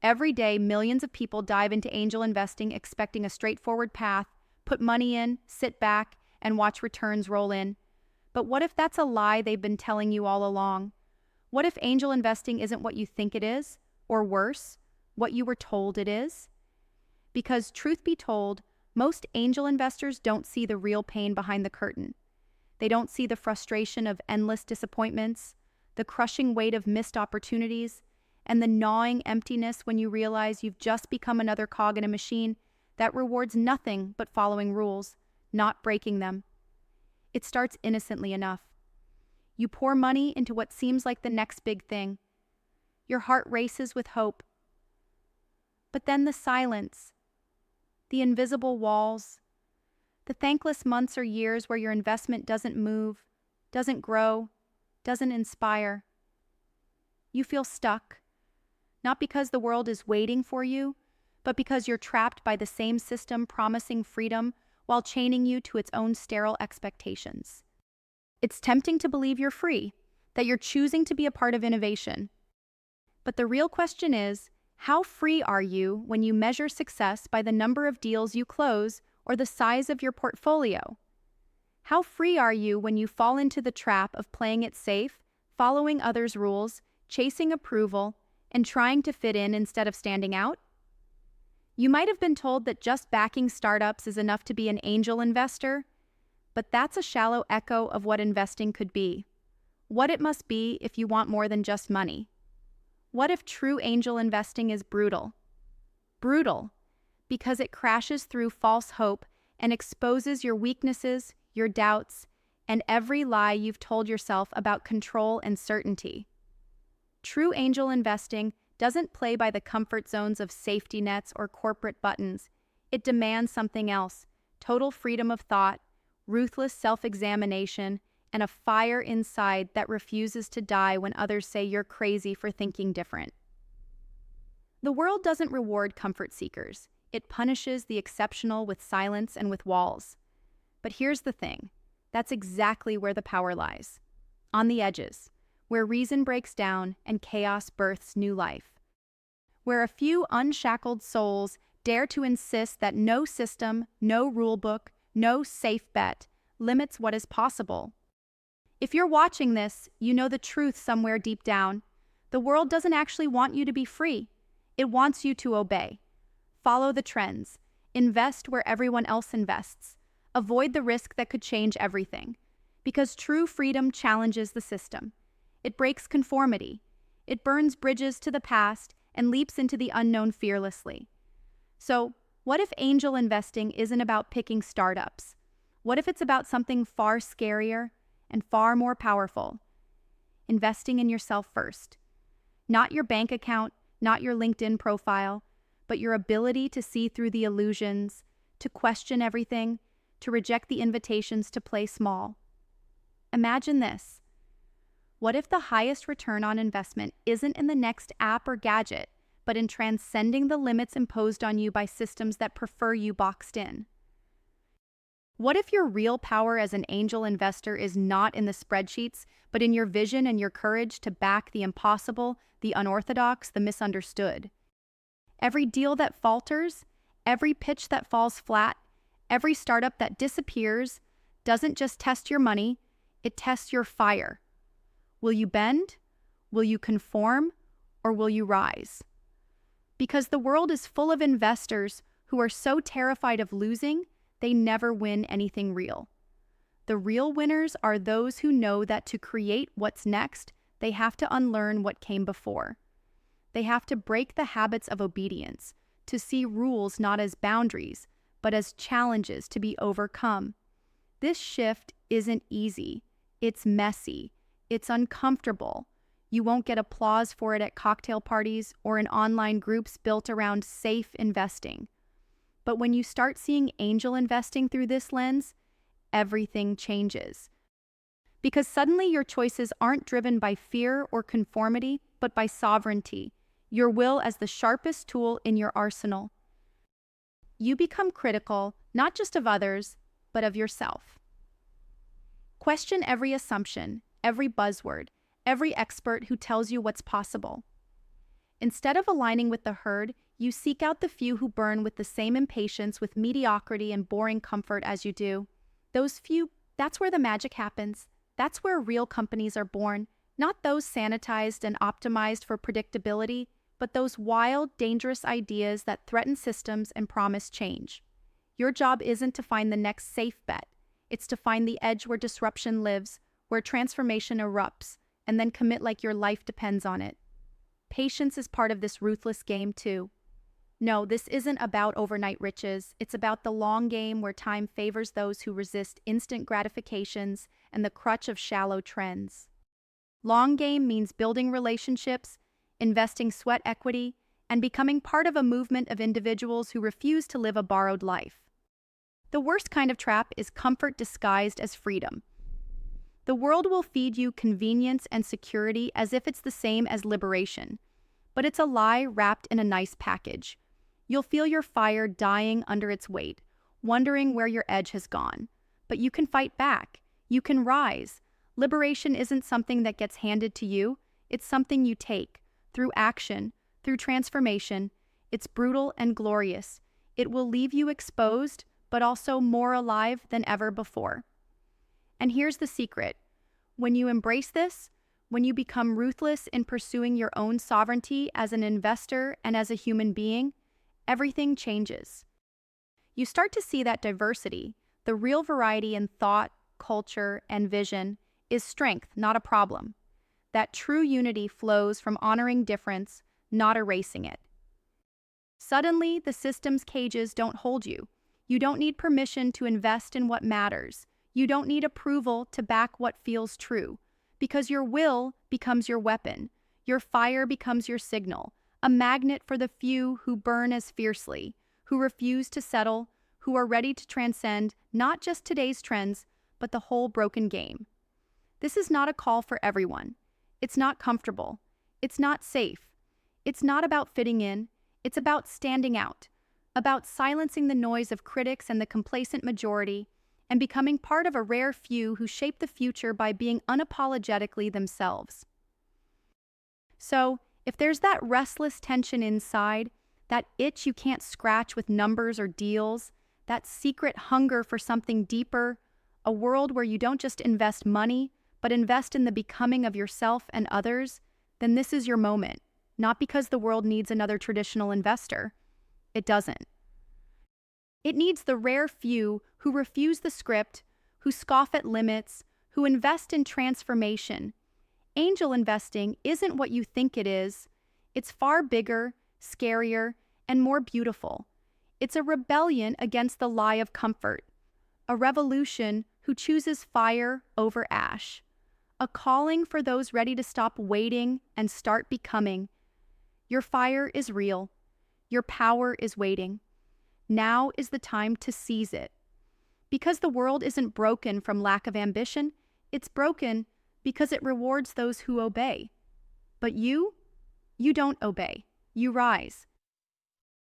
Every day, millions of people dive into angel investing expecting a straightforward path, put money in, sit back, and watch returns roll in. But what if that's a lie they've been telling you all along? What if angel investing isn't what you think it is, or worse, what you were told it is? Because truth be told, most angel investors don't see the real pain behind the curtain. They don't see the frustration of endless disappointments, the crushing weight of missed opportunities, and the gnawing emptiness when you realize you've just become another cog in a machine that rewards nothing but following rules, not breaking them. It starts innocently enough. You pour money into what seems like the next big thing. Your heart races with hope. But then the silence, the invisible walls, the thankless months or years where your investment doesn't move, doesn't grow, doesn't inspire. You feel stuck, not because the world is waiting for you, but because you're trapped by the same system promising freedom while chaining you to its own sterile expectations. It's tempting to believe you're free, that you're choosing to be a part of innovation. But the real question is, how free are you when you measure success by the number of deals you close or the size of your portfolio? How free are you when you fall into the trap of playing it safe, following others' rules, chasing approval, and trying to fit in instead of standing out? You might have been told that just backing startups is enough to be an angel investor, but that's a shallow echo of what investing could be. What it must be if you want more than just money. What if true angel investing is brutal? Brutal, because it crashes through false hope and exposes your weaknesses, your doubts, and every lie you've told yourself about control and certainty. True angel investing doesn't play by the comfort zones of safety nets or corporate buttons. It demands something else: total freedom of thought, ruthless self-examination, and a fire inside that refuses to die when others say you're crazy for thinking different. The world doesn't reward comfort seekers. It punishes the exceptional with silence and with walls. But here's the thing. That's exactly where the power lies. On the edges, where reason breaks down and chaos births new life. Where a few unshackled souls dare to insist that no system, no rulebook, no safe bet limits what is possible. If you're watching this, you know the truth somewhere deep down. The world doesn't actually want you to be free. It wants you to obey. Follow the trends. Invest where everyone else invests. Avoid the risk that could change everything. Because true freedom challenges the system. It breaks conformity. It burns bridges to the past and leaps into the unknown fearlessly. So, what if angel investing isn't about picking startups? What if it's about something far scarier and far more powerful? Investing in yourself first. Not your bank account, not your LinkedIn profile, but your ability to see through the illusions, to question everything, to reject the invitations to play small. Imagine this. What if the highest return on investment isn't in the next app or gadget, but in transcending the limits imposed on you by systems that prefer you boxed in? What if your real power as an angel investor is not in the spreadsheets, but in your vision and your courage to back the impossible, the unorthodox, the misunderstood? Every deal that falters, every pitch that falls flat, every startup that disappears doesn't just test your money, it tests your fire. Will you bend? Will you conform? Or will you rise? Because the world is full of investors who are so terrified of losing, they never win anything real. The real winners are those who know that to create what's next, they have to unlearn what came before. They have to break the habits of obedience, to see rules not as boundaries, but as challenges to be overcome. This shift isn't easy. It's messy. It's uncomfortable. You won't get applause for it at cocktail parties or in online groups built around safe investing. But when you start seeing angel investing through this lens, everything changes. Because suddenly your choices aren't driven by fear or conformity, but by sovereignty, your will as the sharpest tool in your arsenal. You become critical, not just of others, but of yourself. Question every assumption, every buzzword, every expert who tells you what's possible. Instead of aligning with the herd, you seek out the few who burn with the same impatience with mediocrity and boring comfort as you do. Those few, that's where the magic happens. That's where real companies are born, not those sanitized and optimized for predictability, but those wild, dangerous ideas that threaten systems and promise change. Your job isn't to find the next safe bet. It's to find the edge where disruption lives, where transformation erupts, and then commit like your life depends on it. Patience is part of this ruthless game, too. No, this isn't about overnight riches. It's about the long game where time favors those who resist instant gratifications and the crutch of shallow trends. Long game means building relationships, investing sweat equity, and becoming part of a movement of individuals who refuse to live a borrowed life. The worst kind of trap is comfort disguised as freedom. The world will feed you convenience and security as if it's the same as liberation, but it's a lie wrapped in a nice package. You'll feel your fire dying under its weight, wondering where your edge has gone. But you can fight back. You can rise. Liberation isn't something that gets handed to you. It's something you take, through action, through transformation. It's brutal and glorious. It will leave you exposed, but also more alive than ever before. And here's the secret. When you embrace this, when you become ruthless in pursuing your own sovereignty as an investor and as a human being, everything changes. You start to see that diversity, the real variety in thought, culture, and vision, is strength, not a problem. That true unity flows from honoring difference, not erasing it. Suddenly, the system's cages don't hold you. You don't need permission to invest in what matters. You don't need approval to back what feels true, because your will becomes your weapon. Your fire becomes your signal, a magnet for the few who burn as fiercely, who refuse to settle, who are ready to transcend not just today's trends, but the whole broken game. This is not a call for everyone. It's not comfortable. It's not safe. It's not about fitting in. It's about standing out, about silencing the noise of critics and the complacent majority, and becoming part of a rare few who shape the future by being unapologetically themselves. So, if there's that restless tension inside, that itch you can't scratch with numbers or deals, that secret hunger for something deeper, a world where you don't just invest money, but invest in the becoming of yourself and others, then this is your moment. Not because the world needs another traditional investor. It doesn't. It needs the rare few who refuse the script, who scoff at limits, who invest in transformation. Angel investing isn't what you think it is. It's far bigger, scarier, and more beautiful. It's a rebellion against the lie of comfort, a revolution who chooses fire over ash, a calling for those ready to stop waiting and start becoming. Your fire is real. Your power is waiting. Now is the time to seize it. Because the world isn't broken from lack of ambition, it's broken because it rewards those who obey. But you don't obey. You rise.